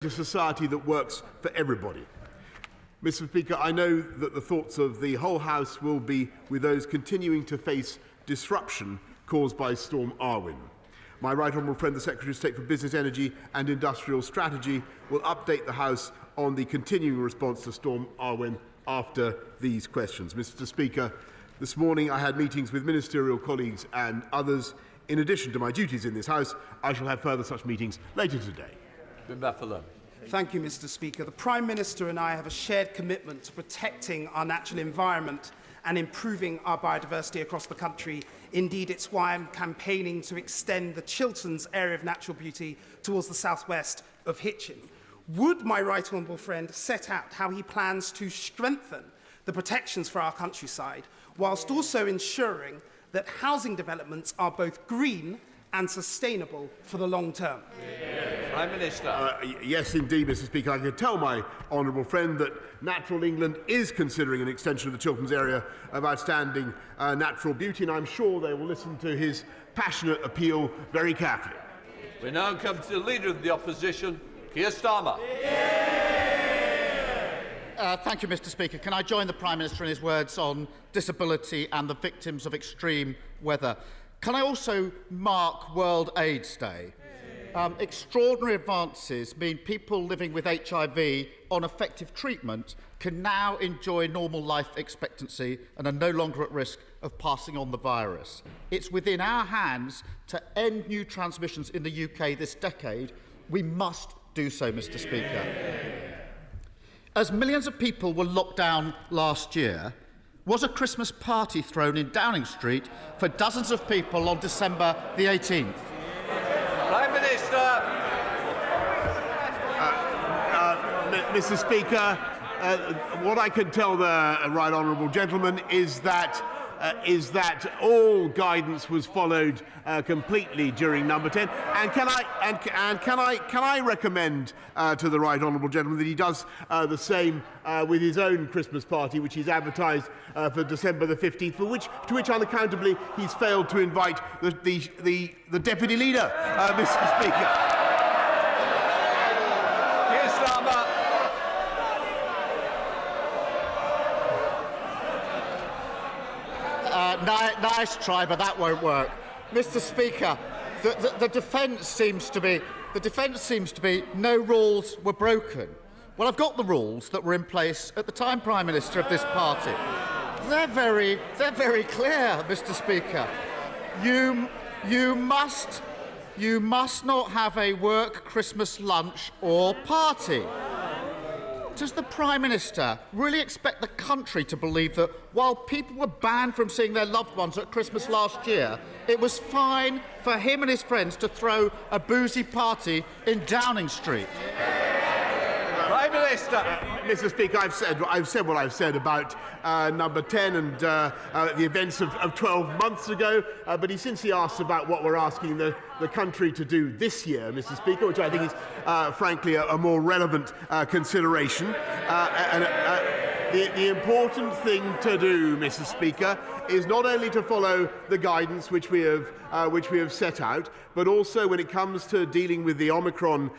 a society that works for everybody. Mr. Speaker, I know that the thoughts of the whole House will be with those continuing to face disruption caused by Storm Arwen. My right honourable friend, the Secretary of State for Business, Energy and Industrial Strategy, will update the House on the continuing response to Storm Arwen after these questions. Mr. Speaker, this morning I had meetings with ministerial colleagues and others. In addition to my duties in this House, I shall have further such meetings later today. Thank you, Mr. Speaker. The Prime Minister and I have a shared commitment to protecting our natural environment and improving our biodiversity across the country. Indeed, it's why I'm campaigning to extend the Chilterns area of natural beauty towards the southwest of Hitchin. Would my right honourable friend set out how he plans to strengthen the protections for our countryside, whilst also ensuring that housing developments are both green and sustainable for the long term? Prime Minister. Yes, indeed, Mr. Speaker. I can tell my honourable friend that Natural England is considering an extension of the Chilterns area of outstanding natural beauty, and I'm sure they will listen to his passionate appeal very carefully. We now come to the Leader of the Opposition, Keir Starmer. Thank you, Mr. Speaker. Can I join the Prime Minister in his words on disability and the victims of extreme weather? Can I also mark World AIDS Day? Extraordinary advances mean people living with HIV on effective treatment can now enjoy normal life expectancy and are no longer at risk of passing on the virus. It's within our hands to end new transmissions in the UK this decade. We must do so, Mr. Speaker. As millions of people were locked down last year, was a Christmas party thrown in Downing Street for dozens of people on December the 18th? Prime Minister. Mr. Speaker, what I can tell the right honourable gentleman is that all guidance was followed completely during Number 10. And can I recommend to the right honourable gentleman that he does the same with his own Christmas party, which he's advertised for December the 15th, to which unaccountably he's failed to invite the deputy leader, Mr. Speaker. Keir Starmer. Nice try, but that won't work. Mr. Speaker, the defence seems to be no rules were broken. Well, I've got the rules that were in place at the time Prime Minister of this party. They're very clear, Mr. Speaker. You must not have a work Christmas lunch or party. Does the Prime Minister really expect the country to believe that while people were banned from seeing their loved ones at Christmas last year, it was fine for him and his friends to throw a boozy party in Downing Street? Prime Minister. Mr. Speaker, I've said what I've said about Number 10 and the events of 12 months ago, but he since asked about what we're asking the country to do this year, Mr. Speaker, which I think is, frankly, a more relevant consideration. The important thing to do, Mr. Speaker, is not only to follow the guidance which we have set out, but also when it comes to dealing with the Omicron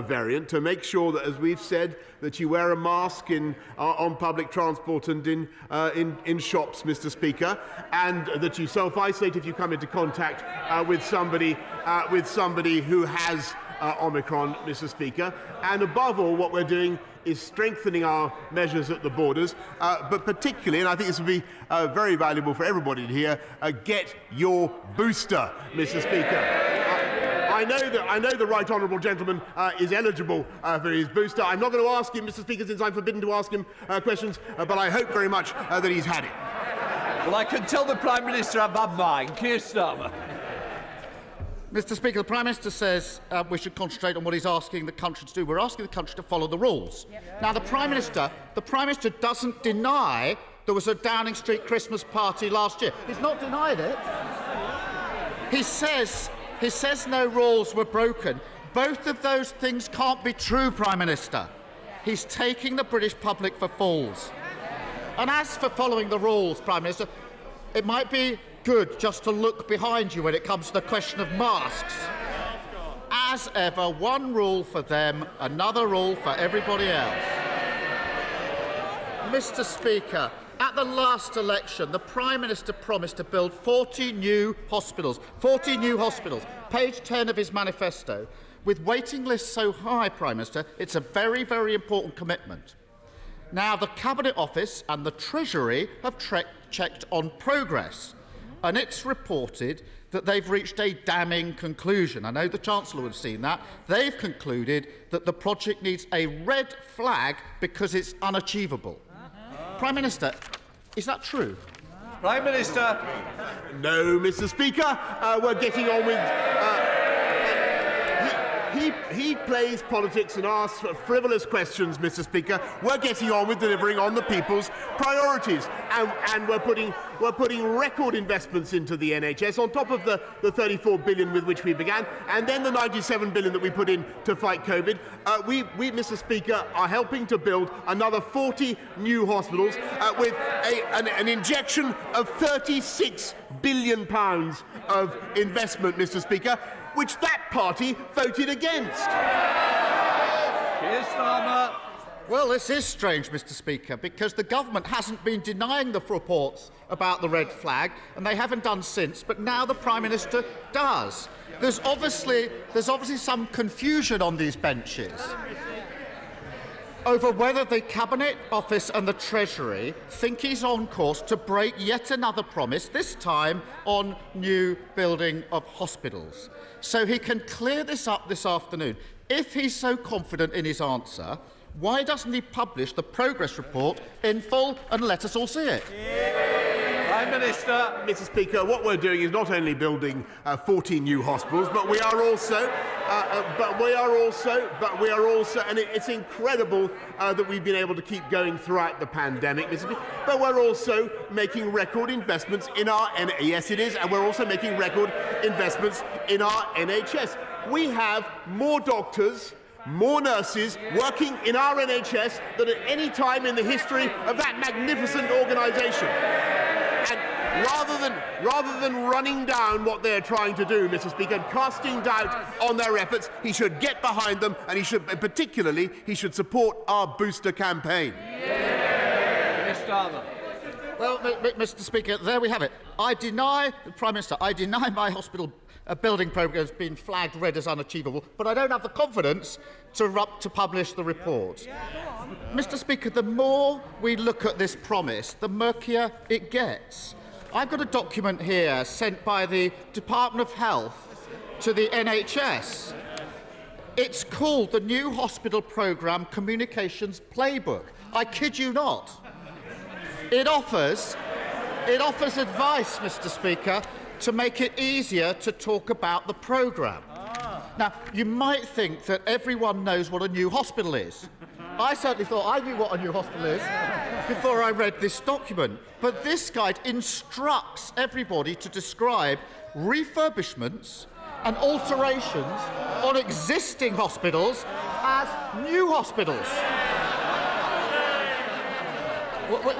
variant, to make sure that, as we've said, that you wear a mask on public transport and in shops, Mr. Speaker, and that you self-isolate if you come into contact with somebody who has Omicron, Mr. Speaker. And above all, what we're doing is strengthening our measures at the borders, but particularly, and I think this will be very valuable for everybody to hear, get your booster, Mr. Speaker. I know the right honourable gentleman is eligible for his booster. I'm not going to ask him, Mr. Speaker, since I'm forbidden to ask him questions, but I hope very much that he's had it. Well, I can tell the Prime Minister I've had mine. Keir Starmer. Mr. Speaker, the Prime Minister says we should concentrate on what he's asking the country to do. We're asking the country to follow the rules. Now, the Prime Minister doesn't deny there was a Downing Street Christmas party last year. He's not denied it. He says no rules were broken. Both of those things can't be true, Prime Minister. He's taking the British public for fools. And as for following the rules, Prime Minister, it might be good just to look behind you when it comes to the question of masks. as ever, one rule for them, another rule for everybody else. Mr. Speaker, at the last election, the Prime Minister promised to build 40 new hospitals. 40 new hospitals. Page 10 of his manifesto. With waiting lists so high, Prime Minister, it's a very, very important commitment. Now, the Cabinet Office and the Treasury have checked on progress, and it's reported that they've reached a damning conclusion. I know the Chancellor would have seen that. They've concluded that the project needs a red flag because it's unachievable. Prime Minister, is that true? Prime Minister. No, Mr. Speaker. We're getting on with... He plays politics and asks frivolous questions, Mr. Speaker. We're getting on with delivering on the people's priorities, and we're putting record investments into the NHS on top of the 34 billion with which we began, and then the 97 billion that we put in to fight COVID. We, Mr. Speaker, are helping to build another 40 new hospitals with an injection of £36 billion of investment, Mr. Speaker, which that party voted against. Keir Starmer. Well, this is strange, Mr. Speaker, because the government hasn't been denying the reports about the red flag, and they haven't done since, but now the Prime Minister does. There's obviously some confusion on these benches over whether the Cabinet Office and the Treasury think he's on course to break yet another promise, this time on new building of hospitals. So he can clear this up this afternoon. If he's so confident in his answer, why doesn't he publish the progress report in full and let us all see it? Prime Minister. Mr. Speaker, what we're doing is not only building 14 new hospitals, but we are also, and it's incredible that we've been able to keep going throughout the pandemic, Mr. Speaker, but we're also making record investments in our, yes it is, and we're also making record investments in our NHS. We have more doctors, more nurses working in our NHS than at any time in the history of that magnificent organisation. And rather than running down what they're trying to do, Mr. Speaker, and casting doubt on their efforts, he should get behind them, and he should support our booster campaign. Well, Mr. Speaker, there we have it. Prime Minister, I deny my hospital building programme has been flagged red as unachievable, but I don't have the confidence to publish the report. Mr. Speaker, the more we look at this promise, the murkier it gets. I've got a document here sent by the Department of Health to the NHS. It's called the New Hospital Programme Communications Playbook. I kid you not. It offers advice, Mr. Speaker, to make it easier to talk about the programme. Now, you might think that everyone knows what a new hospital is. I certainly thought I knew what a new hospital is before I read this document. But this guide instructs everybody to describe refurbishments and alterations on existing hospitals as new hospitals.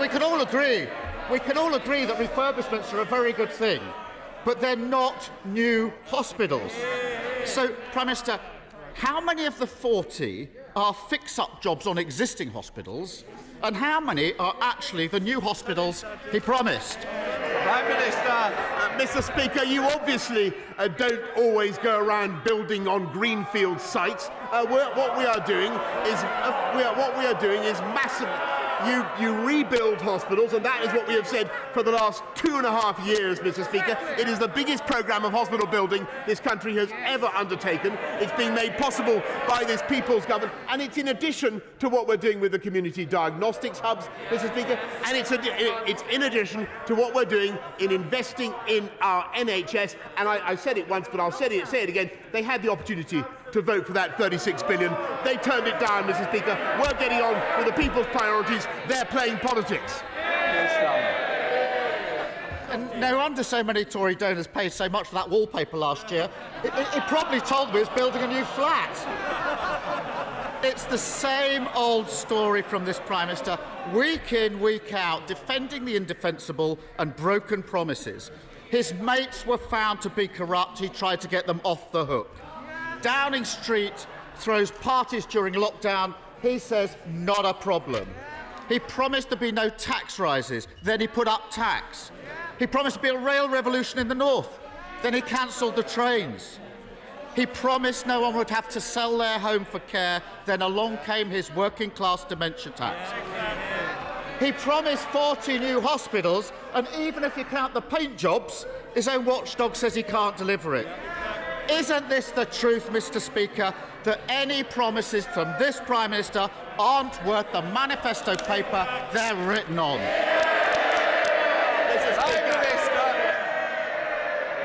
We can all agree that refurbishments are a very good thing, but they're not new hospitals. So, Prime Minister, how many of the 40 are fix-up jobs on existing hospitals, and how many are actually the new hospitals he promised? Prime Minister. Mr. Speaker, you obviously don't always go around building on greenfield sites. What we are doing is massive. You rebuild hospitals, and that is what we have said for the last 2.5 years, Mr. Speaker. It is the biggest programme of hospital building this country has ever undertaken. It's being made possible by this people's government, and it's in addition to what we're doing with the community diagnostics hubs, Mr. Speaker, and it's in addition to what we're doing in investing in our NHS. And I said it once, but I'll say it again. They had the opportunity to vote for that 36 billion. They turned it down, Mr. Speaker. We're getting on with the people's priorities. They're playing politics. And no wonder so many Tory donors paid so much for that wallpaper last year. It probably told me it's building a new flat. It's the same old story from this Prime Minister, week in, week out, defending the indefensible and broken promises. His mates were found to be corrupt. He tried to get them off the hook. Downing Street throws parties during lockdown. He says, not a problem. He promised there'd be no tax rises, then he put up tax. He promised there'd be a rail revolution in the north, then he cancelled the trains. He promised no one would have to sell their home for care, then along came his working-class dementia tax. He promised 40 new hospitals, and even if you count the paint jobs, his own watchdog says he can't deliver it. Isn't this the truth, Mr. Speaker, that any promises from this Prime Minister aren't worth the manifesto paper they're written on?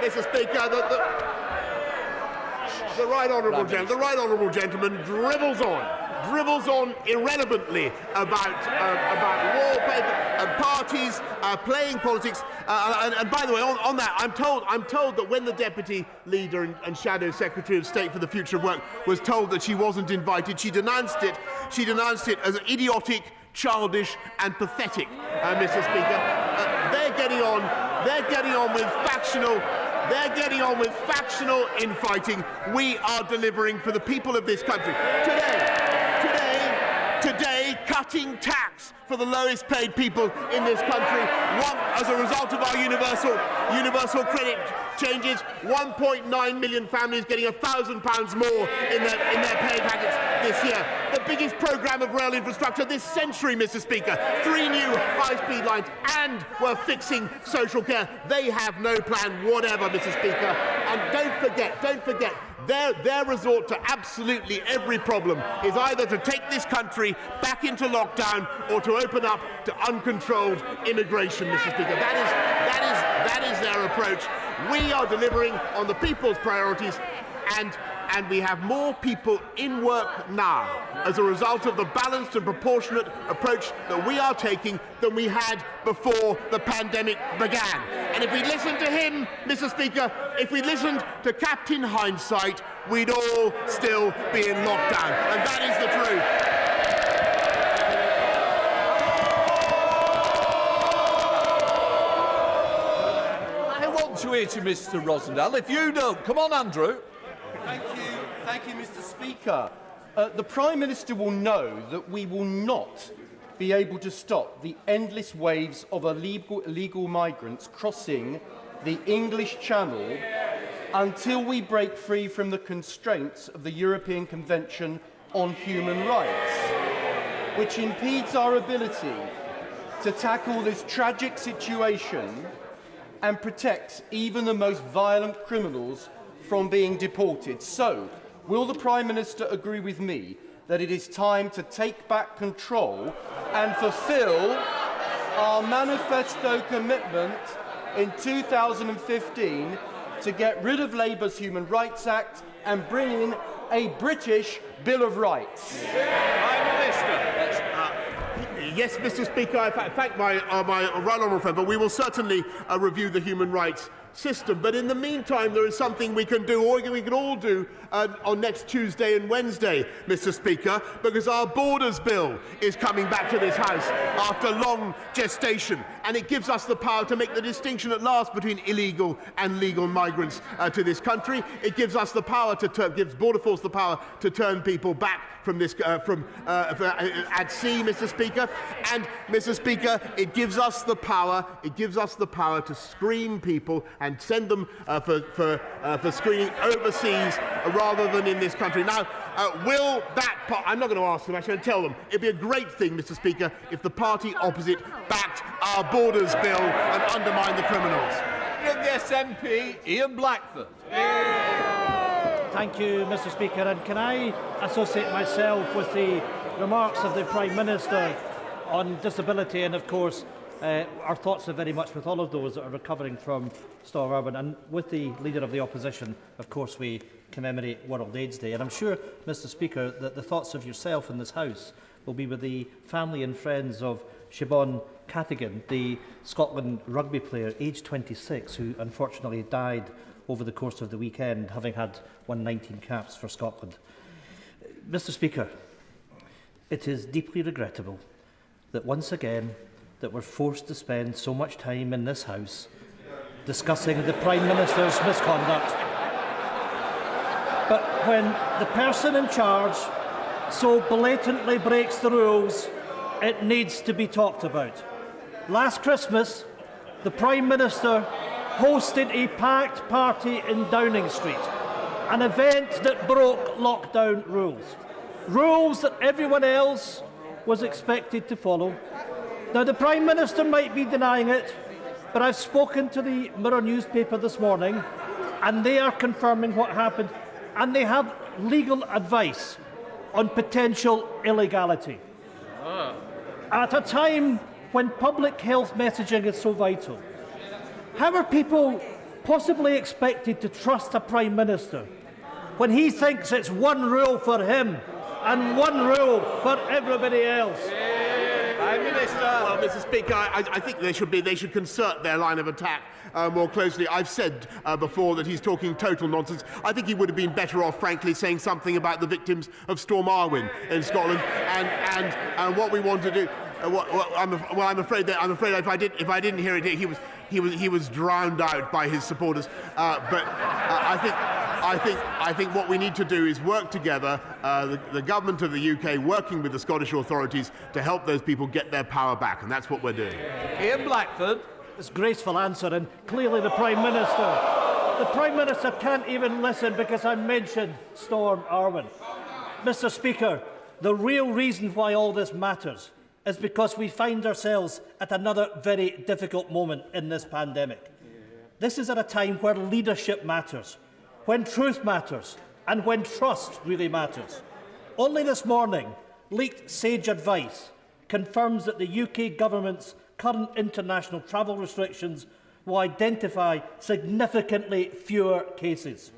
Mr. Speaker, the right honourable gentleman dribbles on irrelevantly about wallpaper and parties playing politics. And by the way, on that, I'm told that when the Deputy Leader and Shadow Secretary of State for the Future of Work was told that she wasn't invited, she denounced it. She denounced it as idiotic, childish, and pathetic. Mr. Speaker, they're getting on with factional. They're getting on with factional infighting. We are delivering for the people of this country. Today, cutting tax for the lowest paid people in this country. As a result of our universal credit changes, 1.9 million families getting £1,000 more in their pay packets this year. The biggest programme of rail infrastructure this century, Mr. Speaker. 3 new high-speed lines, and we're fixing social care. They have no plan whatever, Mr. Speaker. And don't forget, their resort to absolutely every problem is either to take this country back into lockdown or to open up to uncontrolled immigration, Mr. Speaker. That is their approach. We are delivering on the people's priorities, and we have more people in work now as a result of the balanced and proportionate approach that we are taking than we had before the pandemic began. And if we listened to him, Mr. Speaker, if we listened to Captain Hindsight, we'd all still be in lockdown. And that is the truth. To hear to Mr. Rosendale. If you don't, come on, Andrew. Thank you, Mr. Speaker. The Prime Minister will know that we will not be able to stop the endless waves of illegal migrants crossing the English Channel until we break free from the constraints of the European Convention on Human Rights, which impedes our ability to tackle this tragic situation and protects even the most violent criminals from being deported. So, will the Prime Minister agree with me that it is time to take back control and fulfil our manifesto commitment in 2015 to get rid of Labour's Human Rights Act and bring in a British Bill of Rights? Prime Minister. Yes, Mr. Speaker, I thank my right honourable friend, but we will certainly review the human rights system. But in the meantime, there is something we can do, or we can all do, on next Tuesday and Wednesday, Mr. Speaker, because our Borders Bill is coming back to this House after long gestation, and it gives us the power to make the distinction at last between illegal and legal migrants to this country. It gives us the power gives Border Force the power to turn people back from this at sea, Mr. Speaker. And, Mr. Speaker, it gives us the power. It gives us the power to screen people and send them for screening overseas rather than in this country. Now, will that I'm not going to ask them, I'm going to tell them. It'd be a great thing, Mr. Speaker, if the party opposite backed our Borders Bill and undermined the criminals. Young SNP, Ian Blackford. Thank you, Mr. Speaker. And can I associate myself with the remarks of the Prime Minister on disability, and of course our thoughts are very much with all of those that are recovering from Storm Urban, and with the Leader of the Opposition. Of course, we commemorate World AIDS Day, and I'm sure, Mr. Speaker, that the thoughts of yourself in this House will be with the family and friends of Siobhan Cathegan, the Scotland rugby player, aged 26, who unfortunately died over the course of the weekend, having had won 19 caps for Scotland. Mr. Speaker, it is deeply regrettable that once again that we're forced to spend so much time in this House discussing the Prime Minister's misconduct. But when the person in charge so blatantly breaks the rules, it needs to be talked about. Last Christmas, the Prime Minister hosted a packed party in Downing Street, an event that broke lockdown rules, rules that everyone else was expected to follow. Now, the Prime Minister might be denying it, but I've spoken to the Mirror newspaper this morning, and they are confirming what happened, and they have legal advice on potential illegality. At a time when public health messaging is so vital, how are people possibly expected to trust a Prime Minister when he thinks it's one rule for him and one rule for everybody else? Prime Minister. Well, Mr. Speaker, I think they should concert their line of attack more closely. I've said before that he's talking total nonsense. I think he would have been better off, frankly, saying something about the victims of Storm Arwen in Scotland and what we want to do. I'm afraid if I didn't hear it, he was drowned out by his supporters. But I think what we need to do is work together, the government of the UK working with the Scottish authorities to help those people get their power back, and that's what we're doing. Ian Blackford. This graceful answer, and clearly the Prime Minister can't even listen because I mentioned Storm Arwen. Mr. Speaker, the real reason why all this matters is because we find ourselves at another very difficult moment in this pandemic. This is at a time where leadership matters, when truth matters, and when trust really matters. Only this morning, leaked sage advice confirms that the UK government's current international travel restrictions will identify significantly fewer cases.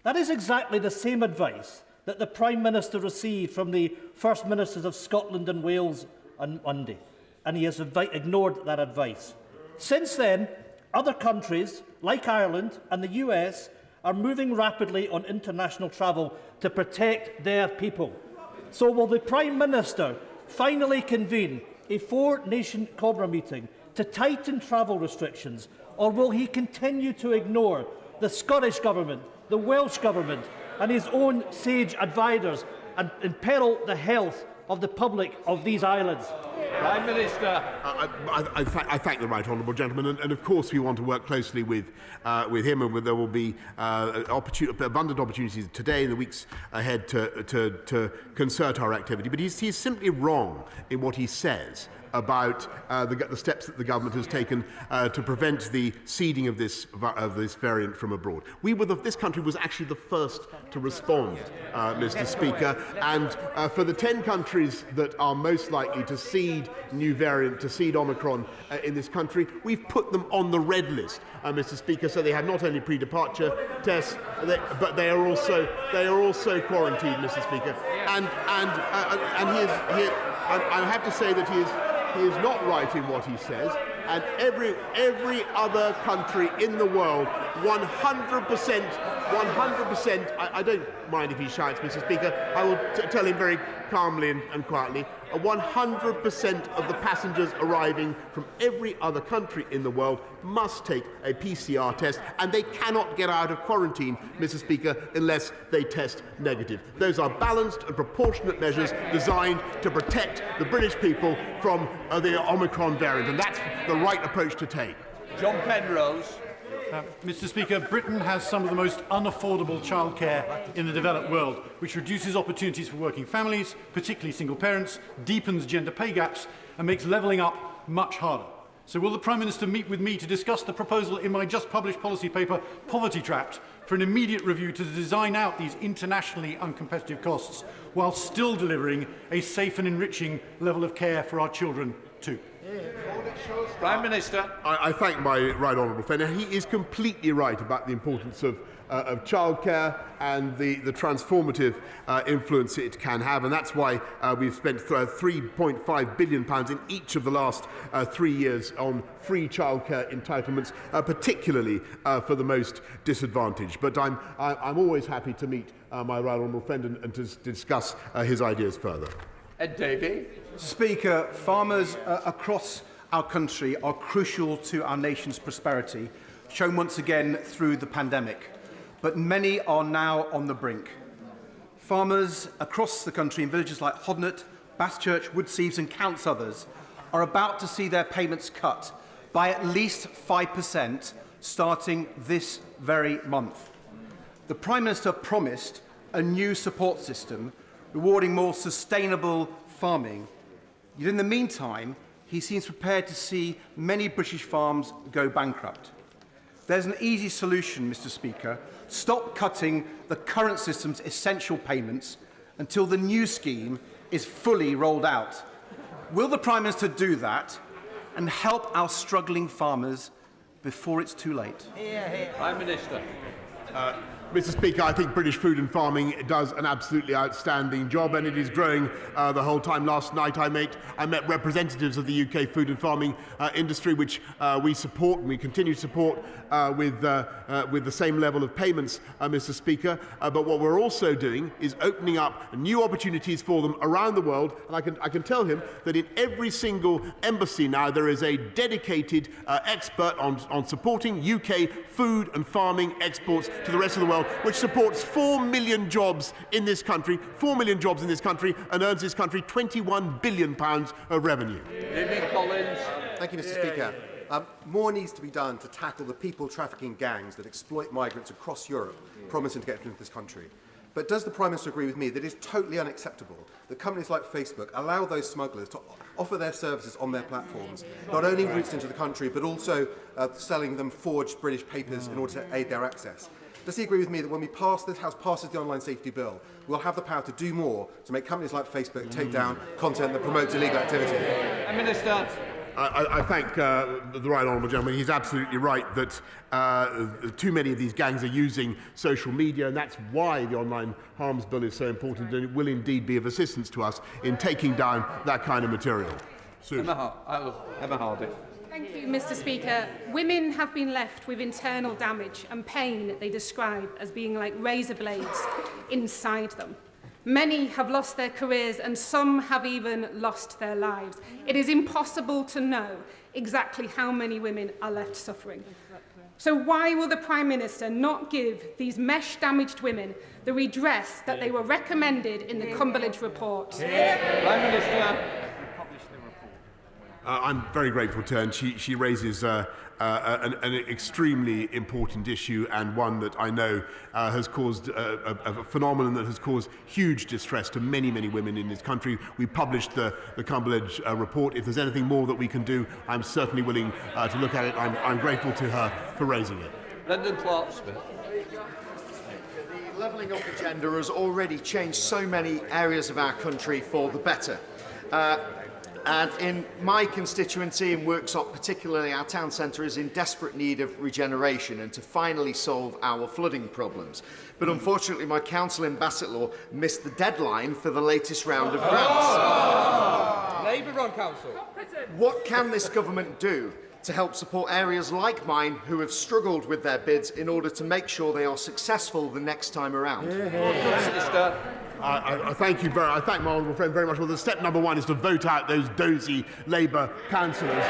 That is exactly the same advice that the Prime Minister received from the First Ministers of Scotland and Wales on Monday, and he has ignored that advice. Since then, other countries, like Ireland and the US, are moving rapidly on international travel to protect their people. So will the Prime Minister finally convene a four-nation Cobra meeting to tighten travel restrictions, or will he continue to ignore the Scottish Government, the Welsh Government and his own sage advisers and imperil the health of the public of these islands? Prime Minister. I thank the right honourable gentleman, and of course we want to work closely with him, and there will be abundant opportunities today and the weeks ahead to concert our activity. But he's simply wrong in what he says about the steps that the government has taken to prevent the seeding of this variant from abroad. This country was actually the first to respond, Mr. Speaker, and for the 10 countries that are most likely to seed new variant, to seed Omicron in this country, we've put them on the red list, Mr. Speaker, so they have not only pre-departure tests, but they are also quarantined, Mr. Speaker, and I have to say that he is not right in what he says, and every other country in the world, 100%, I don't mind if he shouts, Mr. Speaker, I will tell him very calmly and quietly, 100% of the passengers arriving from every other country in the world must take a PCR test, and they cannot get out of quarantine, Mr. Speaker, unless they test negative. Those are balanced and proportionate measures designed to protect the British people from the Omicron variant, and that's the right approach to take. John Penrose. Mr. Speaker, Britain has some of the most unaffordable childcare in the developed world, which reduces opportunities for working families, particularly single parents, deepens gender pay gaps and makes levelling up much harder. So will the Prime Minister meet with me to discuss the proposal in my just published policy paper, Poverty Trapped, for an immediate review to design out these internationally uncompetitive costs while still delivering a safe and enriching level of care for our children too? Prime Minister. I thank my right honourable friend. He is completely right about the importance of childcare and the transformative influence it can have, and that's why we've spent £3.5 billion in each of the last 3 years on free childcare entitlements, particularly for the most disadvantaged. But I'm always happy to meet my right honourable friend and to discuss his ideas further. Ed Davey. Speaker, farmers across our country are crucial to our nation's prosperity, shown once again through the pandemic. But many are now on the brink. Farmers across the country in villages like Hodnett, Baschurch, Woodseaves and countless others are about to see their payments cut by at least 5% starting this very month. The Prime Minister promised a new support system rewarding more sustainable farming. Yet in the meantime, he seems prepared to see many British farms go bankrupt. There's an easy solution, Mr. Speaker. Stop cutting the current system's essential payments until the new scheme is fully rolled out. Will the Prime Minister do that and help our struggling farmers before it's too late? Prime Minister. Mr. Speaker, I think British food and farming does an absolutely outstanding job, and it is growing the whole time. Last night I met representatives of the UK food and farming industry, which we support and we continue to support with the same level of payments, Mr. Speaker. But what we're also doing is opening up new opportunities for them around the world, and I can tell him that in every single embassy now there is a dedicated expert on supporting UK food and farming exports to the rest of the world, which supports 4 million jobs in this country, 4 million jobs in this country, and earns this country £21 billion of revenue. Thank you, Mr. Speaker. More needs to be done to tackle the people trafficking gangs that exploit migrants across Europe, promising to get into this country. But does the Prime Minister agree with me that it is totally unacceptable that companies like Facebook allow those smugglers to offer their services on their platforms, not only routes into the country, but also selling them forged British papers in order to aid their access? Does he agree with me that when this House passes the online safety bill, we'll have the power to do more to make companies like Facebook take down content that promotes illegal activity? Minister. I thank the right honourable gentleman. He's absolutely right that too many of these gangs are using social media, and that's why the online harms bill is so important, and it will indeed be of assistance to us in taking down that kind of material. Emma Hardy. Thank you, Mr. Speaker. Women have been left with internal damage and pain that they describe as being like razor blades inside them. Many have lost their careers and some have even lost their lives. It is impossible to know exactly how many women are left suffering. So why will the Prime Minister not give these mesh-damaged women the redress that they were recommended in the Cumberledge report? Prime Minister. I'm very grateful to her, and she raises an extremely important issue, and one that I know has caused a phenomenon that has caused huge distress to many, many women in this country. We published the Cumberledge report. If there's anything more that we can do, I'm certainly willing to look at it. I'm grateful to her for raising it. Brendan Clark-Smith. The levelling up agenda has already changed so many areas of our country for the better. And in my constituency, in Worksop particularly, our town centre is in desperate need of regeneration and to finally solve our flooding problems. But unfortunately, my council in Bassetlaw missed the deadline for the latest round of grants. Labour on council. What can this government do to help support areas like mine who have struggled with their bids in order to make sure they are successful the next time around? Minister. I thank you I thank my honourable friend very much. Well, the step number one is to vote out those dozy Labour councillors,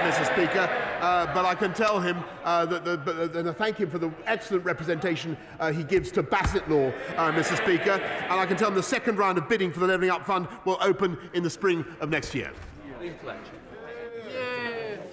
Mr. Speaker. But I can tell him and I thank him for the excellent representation he gives to Bassetlaw, Mr. Speaker. And I can tell him the second round of bidding for the Levelling Up Fund will open in the spring of next year.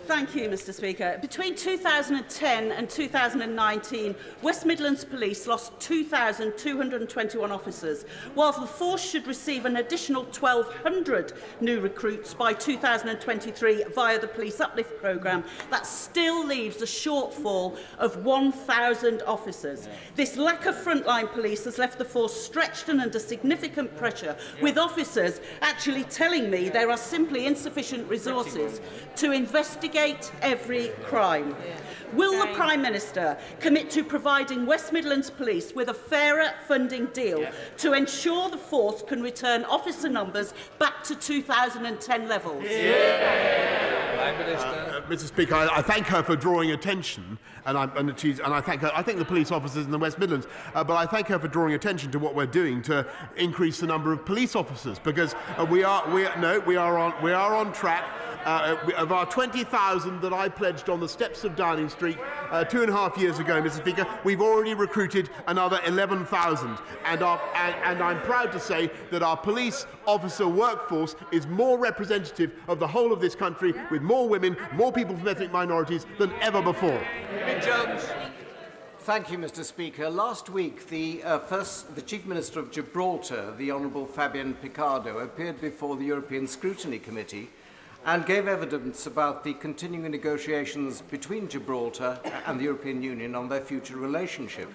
Thank you, Mr. Speaker. Between 2010 and 2019, West Midlands Police lost 2,221 officers, whilst the force should receive an additional 1,200 new recruits by 2023 via the Police Uplift programme. That still leaves a shortfall of 1,000 officers. This lack of frontline police has left the force stretched and under significant pressure, with officers actually telling me there are simply insufficient resources to investigate every crime. Will the Prime Minister commit to providing West Midlands Police with a fairer funding deal to ensure the force can return officer numbers back to 2010 levels? Mr. Speaker, I thank her for drawing attention, and I thank her. I think the police officers in the West Midlands, but I thank her for drawing attention to what we're doing to increase the number of police officers, because we are on track. of our 20,000 that I pledged on the steps of Downing Street 2.5 years ago, Mr. Speaker, we've already recruited another 11,000. And I'm proud to say that our police officer workforce is more representative of the whole of this country, with more women, more people from ethnic minorities than ever before. Thank you, Mr. Speaker. Last week, the Chief Minister of Gibraltar, the Honourable Fabian Picardo, appeared before the European Scrutiny Committee and gave evidence about the continuing negotiations between Gibraltar and the European Union on their future relationship.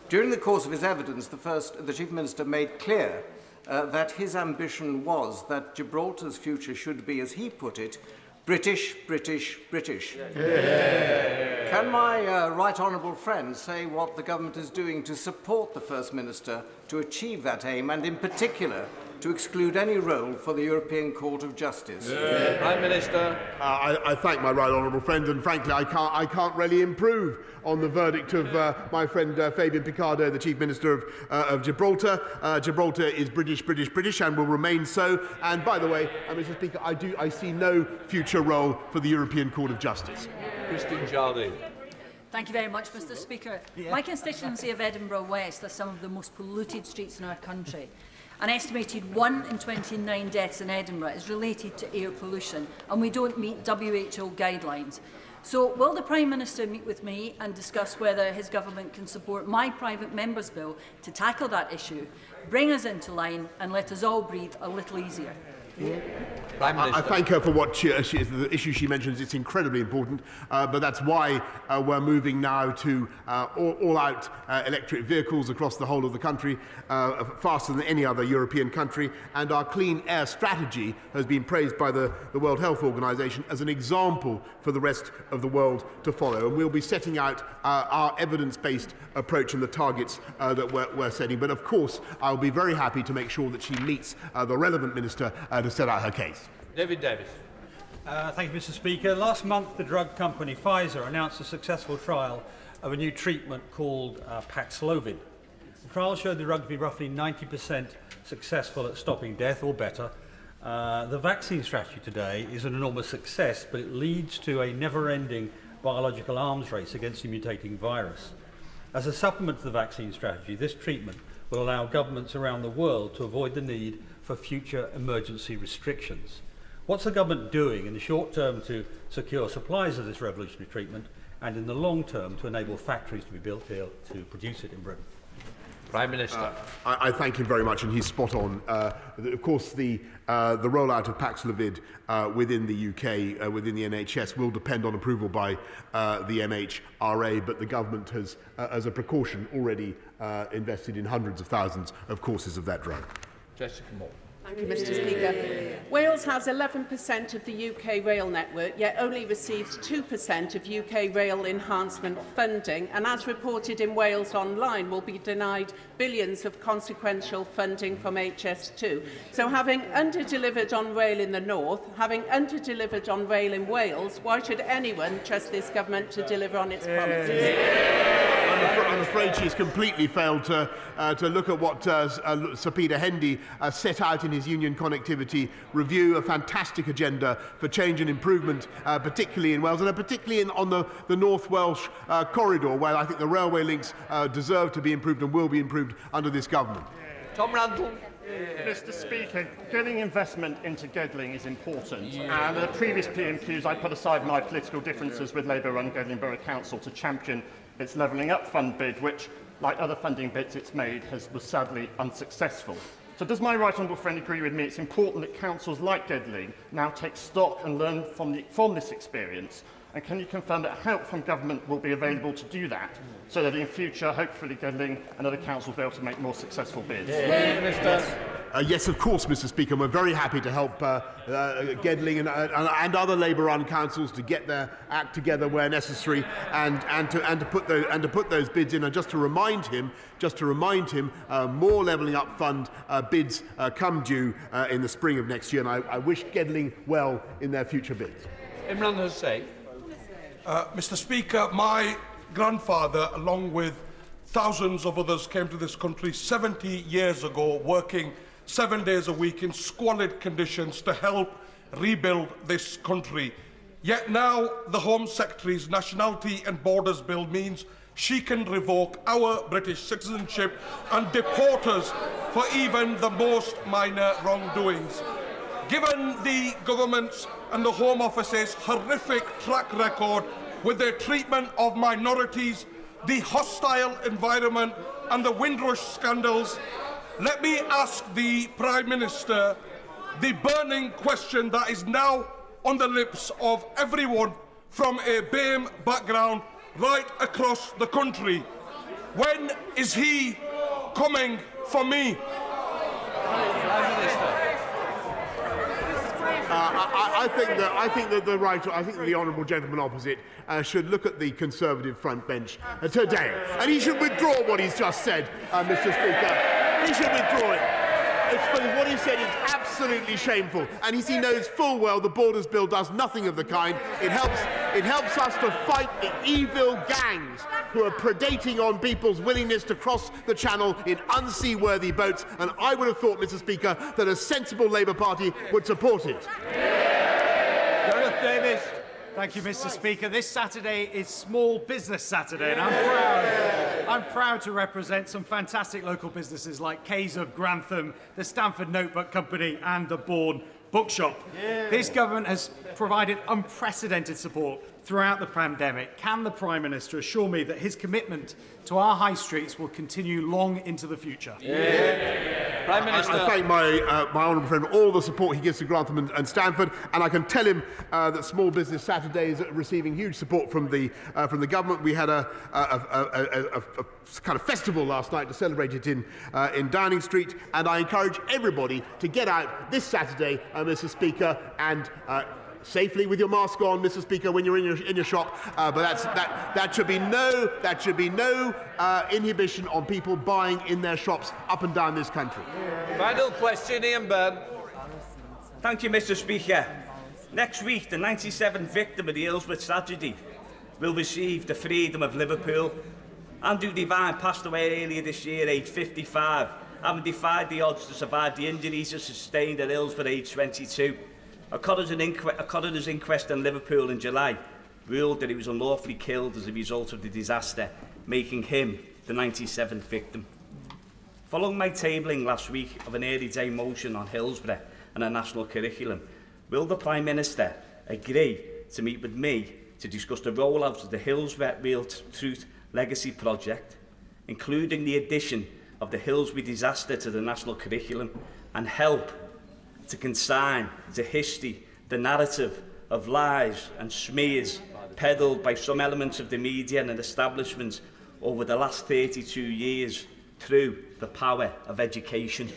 During the course of his evidence, the Chief Minister made clear that his ambition was that Gibraltar's future should be, as he put it, British, British, British. Yeah. Can my right honourable friend say what the government is doing to support the First Minister to achieve that aim, and in particular to exclude any role for the European Court of Justice? Yeah. Prime Minister. I thank my right honourable friend, and frankly I can't really improve on the verdict of my friend Fabian Picardo, the Chief Minister of Gibraltar. Gibraltar is British, British, British, and will remain so. And by the way, Mr. Speaker, I see no future role for the European Court of Justice. Christine Jardine. Thank you very much, Mr. Speaker. My constituency of Edinburgh West has some of the most polluted streets in our country. An estimated 1 in 29 deaths in Edinburgh is related to air pollution, and we don't meet WHO guidelines. So will the Prime Minister meet with me and discuss whether his government can support my private member's bill to tackle that issue, bring us into line and let us all breathe a little easier? I thank her for what the issue she mentions. It's incredibly important, but that's why we're moving now to all-out electric vehicles across the whole of the country, faster than any other European country. And our clean air strategy has been praised by the World Health Organization as an example for the rest of the world to follow. And we'll be setting out our evidence-based approach and the targets that we're setting. But of course, I'll be very happy to make sure that she meets the relevant minister to set out her case. David Davis. Thank you, Mr. Speaker. Last month, the drug company Pfizer announced a successful trial of a new treatment called Paxlovid. The trial showed the drug to be roughly 90% successful at stopping death, or better. The vaccine strategy today is an enormous success, but it leads to a never-ending biological arms race against the mutating virus. As a supplement to the vaccine strategy, this treatment will allow governments around the world to avoid the need for future emergency restrictions. What's the government doing in the short term to secure supplies of this revolutionary treatment, and in the long term to enable factories to be built here to produce it in Britain? Prime Minister. I thank him very much, and he's spot on. Of course, the rollout of Paxlovid within the UK, within the NHS, will depend on approval by the MHRA, but the government has, as a precaution, already invested in hundreds of thousands of courses of that drug. Jessica Moore. Thank you, Mr. Speaker. Wales has 11% of the UK rail network, yet only receives 2% of UK rail enhancement funding, and as reported in Wales Online, will be denied billions of consequential funding from HS2. So having under-delivered on rail in the north, having under-delivered on rail in Wales, why should anyone trust this government to deliver on its promises? I'm afraid she's completely failed to look at what Sir Peter Hendy set out in his Union Connectivity Review, a fantastic agenda for change and improvement, particularly in Wales, and particularly on the North Welsh corridor, where I think the railway links deserve to be improved and will be improved under this government. Tom Randall. Mr. Speaker, getting investment into Gedling is important. And at the previous PMQs, I put aside my political differences with Labour-run Gedling Borough Council to champion its Levelling Up Fund bid, which, like other funding bids it's made, was sadly unsuccessful. So does my right honourable friend agree with me it's important that councils like Gedling now take stock and learn from this experience? And can you confirm that help from government will be available to do that, so that in future, hopefully, Gedling and other councils will be able to make more successful bids? Yes, of course, Mr. Speaker. We're very happy to help Gedling and other Labour-run councils to get their act together where necessary, and to put those bids in. And just to remind him, more Levelling Up Fund bids come due in the spring of next year, and I wish Gedling well in their future bids. Imran Hussain. Mr. Speaker, my grandfather, along with thousands of others, came to this country 70 years ago, working 7 days a week in squalid conditions to help rebuild this country. Yet now the Home Secretary's Nationality and Borders Bill means she can revoke our British citizenship and deport us for even the most minor wrongdoings. Given the government's and the Home Office's horrific track record with their treatment of minorities, the hostile environment and the Windrush scandals, let me ask the Prime Minister the burning question that is now on the lips of everyone from a BAME background right across the country. When is he coming for me? I think that the honourable gentleman opposite should look at the Conservative front bench today, and he should withdraw what he's just said, Mr. Speaker. He should withdraw it. Because what he said is absolutely shameful, and he knows full well the Borders Bill does nothing of the kind. It helps us to fight the evil gangs who are predating on people's willingness to cross the Channel in unseaworthy boats, and I would have thought, Mr. Speaker, that a sensible Labour Party would support it. Gareth Davis. Thank you, Mr. Speaker. This Saturday is Small Business Saturday, and I'm proud to represent some fantastic local businesses like Kays of Grantham, the Stamford Notebook Company and the Bourne Bookshop. This government has provided unprecedented support throughout the pandemic. Can the Prime Minister assure me that his commitment to our high streets will continue long into the future? Prime Minister. I thank my honourable friend for all the support he gives to Grantham and Stamford, and I can tell him that Small Business Saturday is receiving huge support from the government. We had a kind of festival last night to celebrate it in Downing Street, and I encourage everybody to get out this Saturday, Mr. Speaker, and safely with your mask on, Mr. Speaker, when you're in your shop. But that should be no inhibition on people buying in their shops up and down this country. Final question, Ian Byrne. Thank you, Mr. Speaker. Next week, the 97th victim of the Hillsborough tragedy will receive the freedom of Liverpool. Andrew Devine passed away earlier this year, aged 55, having defied the odds to survive the injuries he sustained at Hillsborough, aged 22. A coroner's inquest in Liverpool in July ruled that he was unlawfully killed as a result of the disaster, making him the 97th victim. Following my tabling last week of an early day motion on Hillsborough and a national curriculum, will the Prime Minister agree to meet with me to discuss the rollout of the Hillsborough Real Truth Legacy Project, including the addition of the Hillsborough disaster to the national curriculum, and help to consign to history the narrative of lies and smears peddled by some elements of the media and establishments over the last 32 years through the power of education?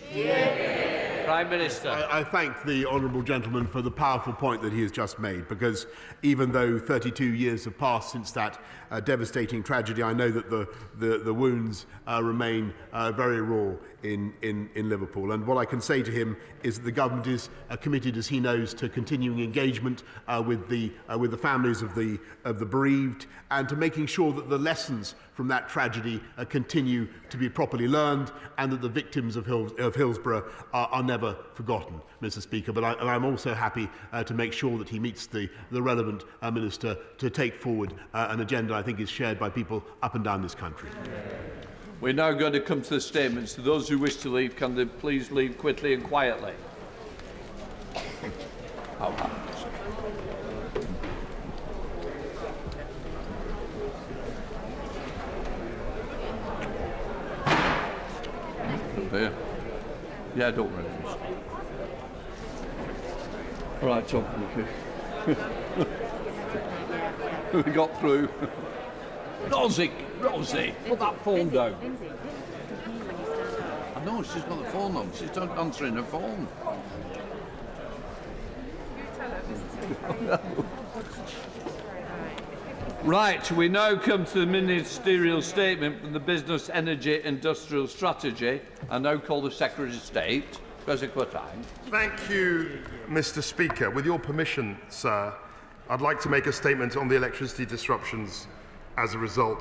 Prime Minister. I thank the honourable gentleman for the powerful point that he has just made, because even though 32 years have passed since that devastating tragedy, I know that the wounds remain very raw in Liverpool. And what I can say to him is that the government is committed, as he knows, to continuing engagement with the families of the bereaved, and to making sure that the lessons from that tragedy continue to be properly learned, and that the victims of Hillsborough are never forgotten, Mr. Speaker. But I'm also happy to make sure that he meets the relevant minister to take forward an agenda I think is shared by people up and down this country. We're now going to come to the statements. To those who wish to leave, can they please leave quickly and quietly? There. Yeah, don't worry. All right, Tom. We got through. Rosie, put that phone down. I know, she's got the phone on. She's not answering her phone. Right, we now come to the ministerial statement from the Business, Energy, Industrial Strategy. I now call the Secretary of State, Professor Quatang. Thank you, Mr. Speaker. With your permission, sir, I'd like to make a statement on the electricity disruptions as a result